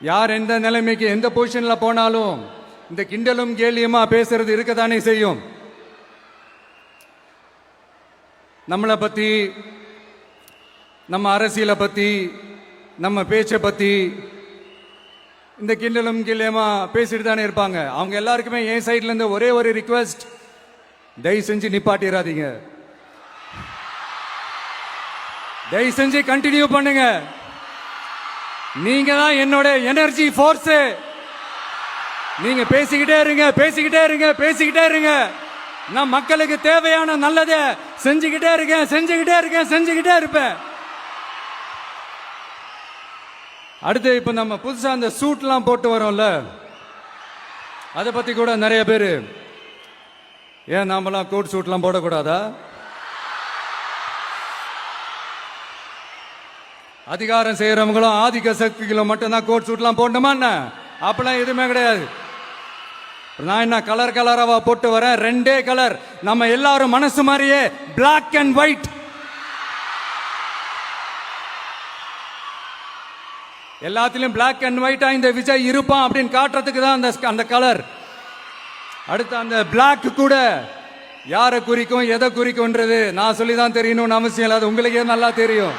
யார் எந்த நிலைமைக்கு எந்த பொசிஷன்ல போனாலும் இந்த கிண்டலும் கேலியுமா பேசுறது இருக்கத்தானே செய்யும். நம்மளை பத்தி, நம்ம அரசியலை பத்தி, நம்ம பேச்சை பத்தி இந்த கிண்டலும் கேலியுமா பேசிட்டு தானே இருப்பாங்க. அவங்க எல்லாருக்குமே என் சைட்ல இருந்து ஒரே ஒரு ரிக்வெஸ்ட், தயவு செஞ்சு நிப்பாட்டிடாதீங்க, தயவு செஞ்சு கண்டினியூ பண்ணுங்க. நீங்க தான் என்னோட எனர்ஜி ஃபோர்ஸ். நீங்க பேசிக்கிட்டே இருங்க, பேசிக்கிட்டே இருங்க, பேசிக்கிட்டே இருங்க. நான் மக்களுக்கு தேவையான நல்லதை செஞ்சுக்கிட்டே இருக்கேன், செஞ்சுக்கிட்டே இருக்கேன், செஞ்சுக்கிட்டே இருப்பேன். அடுத்து இப்ப நம்ம புதுசா அந்த சூட்லாம் போட்டு வரோம்ல, அதை பத்தி கூட நிறைய பேர், ஏன் நாமெல்லாம் கோட் சூட்லாம் போடக்கூடாதா? அதிகாரம் செய்யறவங்களும் ஆதிக்க சக்திகளும் மட்டும்தான் கோட் சூட்லாம் போடணுமா என்ன? அப்பெல்லாம் எதுவுமே கிடையாது. நான் என்ன கலர் கலராவா போட்டு வரேன்? ரெண்டே கலர், நம்ம எல்லாரும் மனசு மாதிரியே பிளாக் அண்ட் ஒயிட். எல்லாத்திலும் பிளாக் அண்ட் ஒயிட்டா இந்த விஜய் இருப்பான் அப்படின்னு காட்டுறதுக்கு தான் அந்த கலர். அடுத்து அந்த பிளாக் கூட யாரை குறிக்கும் எதை குறிக்கும்ன்றது நான் சொல்லிதான் தெரியணும்னு அவசியம் இல்லை, அது உங்களுக்கே நல்லா தெரியும்.